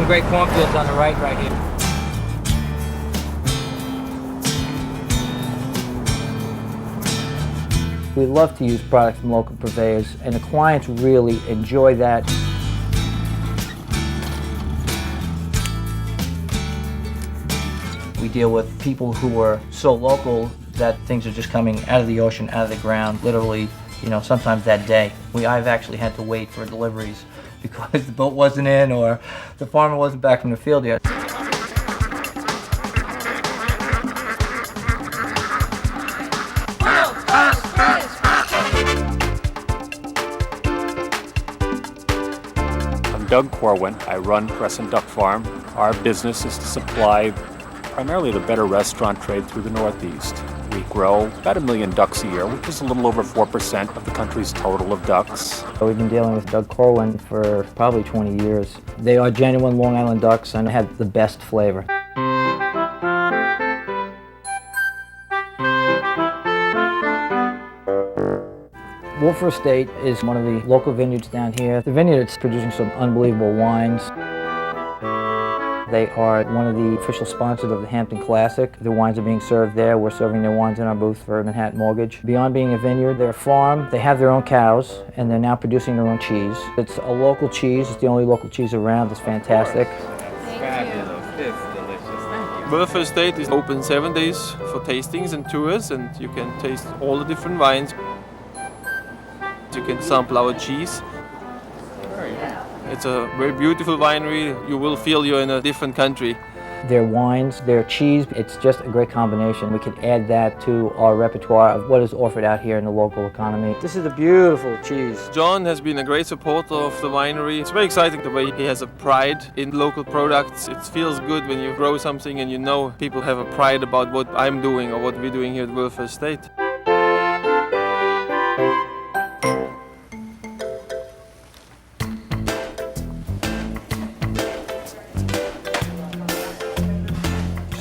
Some great cornfields on the right here. We love to use products from local purveyors, and the clients really enjoy that. We deal with people who are so local that things are just coming out of the ocean, out of the ground, literally, sometimes that day. I've actually had to wait for deliveries because the boat wasn't in or the farmer wasn't back from the field yet. I'm Doug Corwin. I run Crescent Duck Farm. Our business is to supply primarily the better restaurant trade through the Northeast. We grow about 1 million ducks a year, which is a little over 4% of the country's total of ducks. We've been dealing with Doug Corwin for probably 20 years. They are genuine Long Island ducks and have the best flavor. Wolfer Estate is one of the local vineyards down here. The vineyard is producing some unbelievable wines. They are one of the official sponsors of the Hamptons Classic. The wines are being served there. We're serving their wines in our booth for Manhattan Mortgage. Beyond being a vineyard, they're a farm. They have their own cows, and they're now producing their own cheese. It's a local cheese. It's the only local cheese around. It's fantastic. Fabulous. It's delicious. Wolfer Estate is open 7 days for tastings and tours, and you can taste all the different wines. You can sample our cheese. It's a very beautiful winery. You will feel you're in a different country. Their wines, their cheese, it's just a great combination. We can add that to our repertoire of what is offered out here in the local economy. This is a beautiful cheese. John has been a great supporter of the winery. It's very exciting the way he has a pride in local products. It feels good when you grow something and you know people have a pride about what I'm doing or what we're doing here at Wolfer Estate.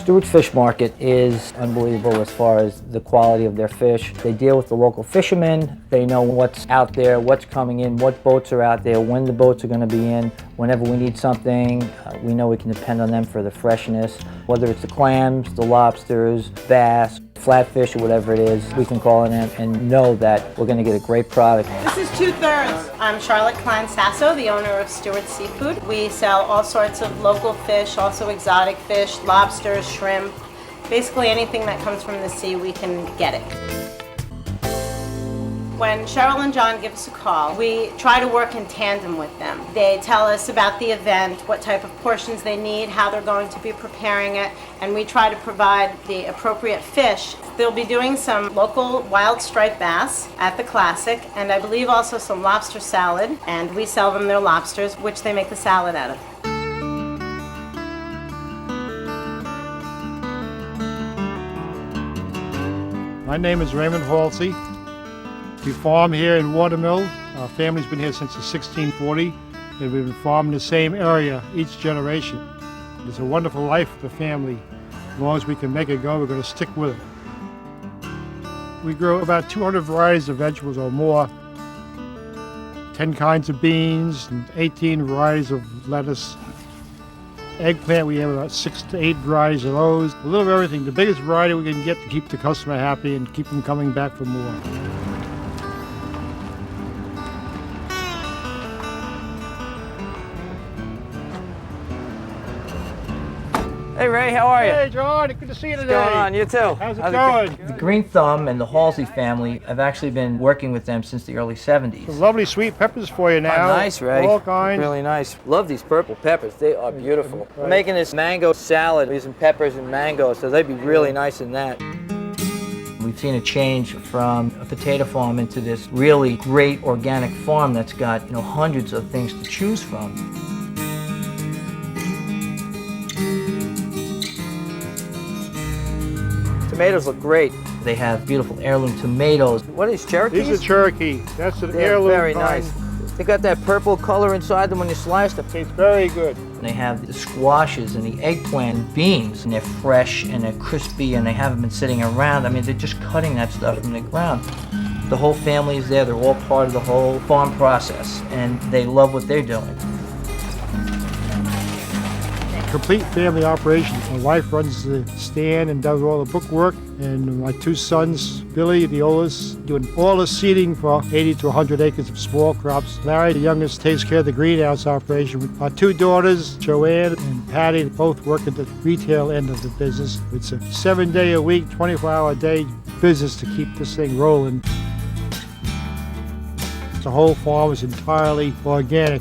Stewart's Fish Market is unbelievable as far as the quality of their fish. They deal with the local fishermen. They know what's out there, what's coming in, what boats are out there, when the boats are going to be in. Whenever we need something, we know we can depend on them for the freshness. Whether it's the clams, the lobsters, bass, flatfish, or whatever it is, we can call in and know that we're going to get a great product. This is 2/3. I'm Charlotte Klein-Sasso, the owner of Stewart's Seafood. We sell all sorts of local fish, also exotic fish, lobsters, shrimp. Basically anything that comes from the sea, we can get it. When Cheryl and John give us a call, we try to work in tandem with them. They tell us about the event, what type of portions they need, how they're going to be preparing it, and we try to provide the appropriate fish. They'll be doing some local wild striped bass at the Classic, and I believe also some lobster salad, and we sell them their lobsters, which they make the salad out of. My name is Raymond Halsey. We farm here in Watermill. Our family's been here since the 1640, and we've been farming the same area each generation. It's a wonderful life for the family. As long as we can make it go, we're going to stick with it. We grow about 200 varieties of vegetables or more, 10 kinds of beans, and 18 varieties of lettuce. Eggplant, we have about 6 to 8 varieties of those. A little of everything. The biggest variety we can get to keep the customer happy and keep them coming back for more. Hey Ray, how are you? Hey John, good to see you today. What's going on? You too. How's it going? The Green Thumb and the Halsey family, I've actually been working with them since the early 70s. Some lovely sweet peppers for you now. Oh, nice, Ray. All kinds. Really nice. Love these purple peppers. They are beautiful. We're making this mango salad using peppers and mango, so they'd be really nice in that. We've seen a change from a potato farm into this really great organic farm that's got, hundreds of things to choose from. Tomatoes look great. They have beautiful heirloom tomatoes. What are these, Cherokees? These are Cherokee. That's an They're heirloom very kind. nice. They got that purple color inside them when you slice them. Tastes very good. They have the squashes and the eggplant and beans, and they're fresh and they're crispy and they haven't been sitting around. I mean, they're just cutting that stuff from the ground. The whole family is there. They're all part of the whole farm process, and they love what they're doing. complete family operation. My wife runs the stand and does all the bookwork, and my two sons, Billy, the oldest, doing all the seeding for 80 to 100 acres of small crops. Larry, the youngest, takes care of the greenhouse operation. Our two daughters, Joanne and Patty, both work at the retail end of the business. It's a 7-day-a-week, 24-hour-a-day business to keep this thing rolling. The whole farm is entirely organic.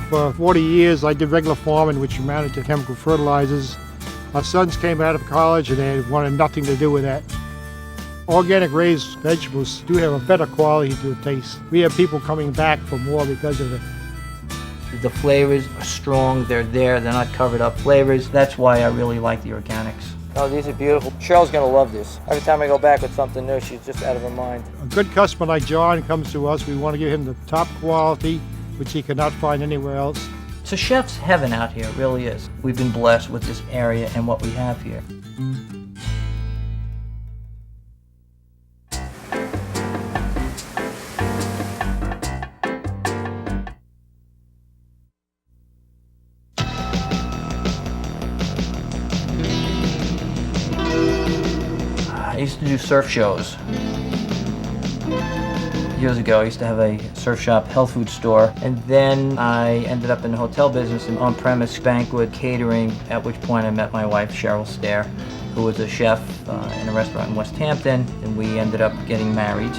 For 40 years, I did regular farming, which amounted to chemical fertilizers. Our sons came out of college and they wanted nothing to do with that. Organic raised vegetables do have a better quality to the taste. We have people coming back for more because of it. The flavors are strong, they're there, they're not covered up flavors. That's why I really like the organics. Oh, these are beautiful. Cheryl's gonna love this. Every time I go back with something new, she's just out of her mind. A good customer like John comes to us, we want to give him the top quality, which he cannot find anywhere else. It's a chef's heaven out here, it really is. We've been blessed with this area and what we have here. I used to do surf shows. Years ago, I used to have a surf shop, health food store, and then I ended up in the hotel business and on-premise banquet catering, at which point I met my wife, Cheryl Stair, who was a chef in a restaurant in West Hampton, and we ended up getting married.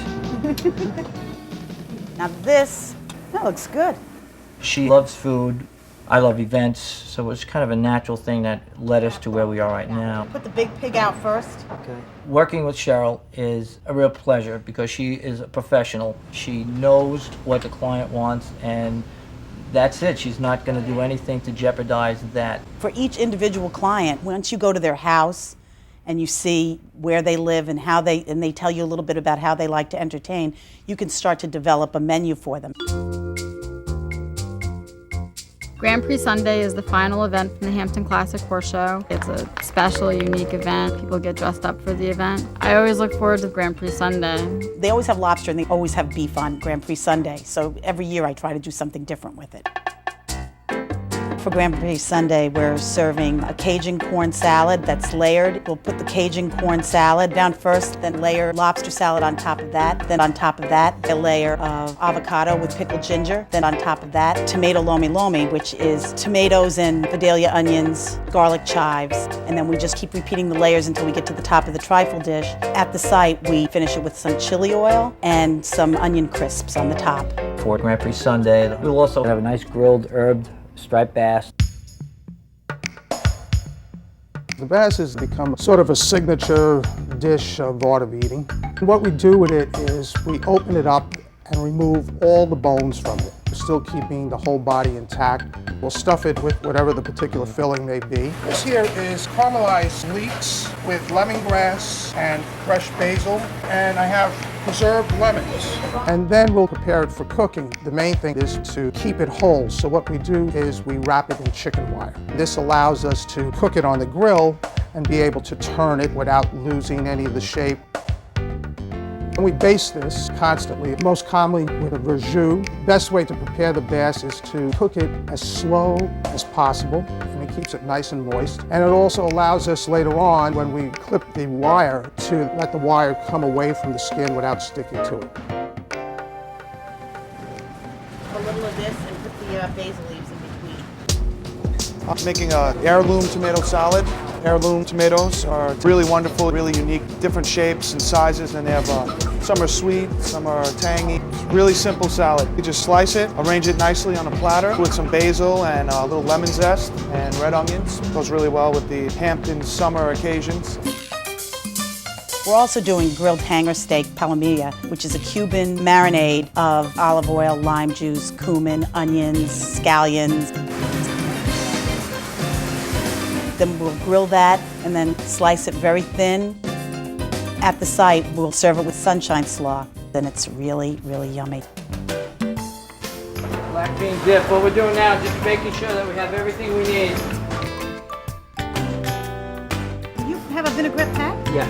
Now that looks good. She loves food, I love events, so it was kind of a natural thing that led us to where we are right now. Put the big pig out first. Okay. Working with Cheryl is a real pleasure because she is a professional. She knows what the client wants, and that's it. She's not going to do anything to jeopardize that. For each individual client, once you go to their house and you see where they live and and they tell you a little bit about how they like to entertain, you can start to develop a menu for them. Grand Prix Sunday is the final event from the Hampton Classic Horse Show. It's a special, unique event. People get dressed up for the event. I always look forward to Grand Prix Sunday. They always have lobster and they always have beef on Grand Prix Sunday, so every year I try to do something different with it. For Grand Prix Sunday, we're serving a Cajun corn salad that's layered. We'll put the Cajun corn salad down first, then layer lobster salad on top of that. Then on top of that, a layer of avocado with pickled ginger. Then on top of that, tomato lomi lomi, which is tomatoes and Vidalia onions, garlic chives. And then we just keep repeating the layers until we get to the top of the trifle dish. At the site, we finish it with some chili oil and some onion crisps on the top. For Grand Prix Sunday, we'll also have a nice grilled herb striped bass. The bass has become sort of a signature dish of art of eating. What we do with it is we open it up and remove all the bones from it, still keeping the whole body intact. We'll stuff it with whatever the particular filling may be. This here is caramelized leeks with lemongrass and fresh basil, and I have preserved lemons. And then we'll prepare it for cooking. The main thing is to keep it whole, so what we do is we wrap it in chicken wire. This allows us to cook it on the grill and be able to turn it without losing any of the shape. And we baste this constantly, most commonly with a verjus. Best way to prepare the bass is to cook it as slow as possible, and it keeps it nice and moist. And it also allows us later on, when we clip the wire, to let the wire come away from the skin without sticking to it. A little of this and put the basil leaves in between. I'm making an heirloom tomato salad. Heirloom tomatoes are really wonderful, really unique, different shapes and sizes, and they have some are sweet, some are tangy. It's really simple salad. You just slice it, arrange it nicely on a platter with some basil and a little lemon zest and red onions. Goes really well with the Hampton summer occasions. We're also doing grilled hanger steak palomilla, which is a Cuban marinade of olive oil, lime juice, cumin, onions, scallions. Then we'll grill that and then slice it very thin. At the site, we'll serve it with sunshine slaw. Then it's really, really yummy. Black bean dip. What we're doing now is just making sure that we have everything we need. You have a vinaigrette pack? Yeah.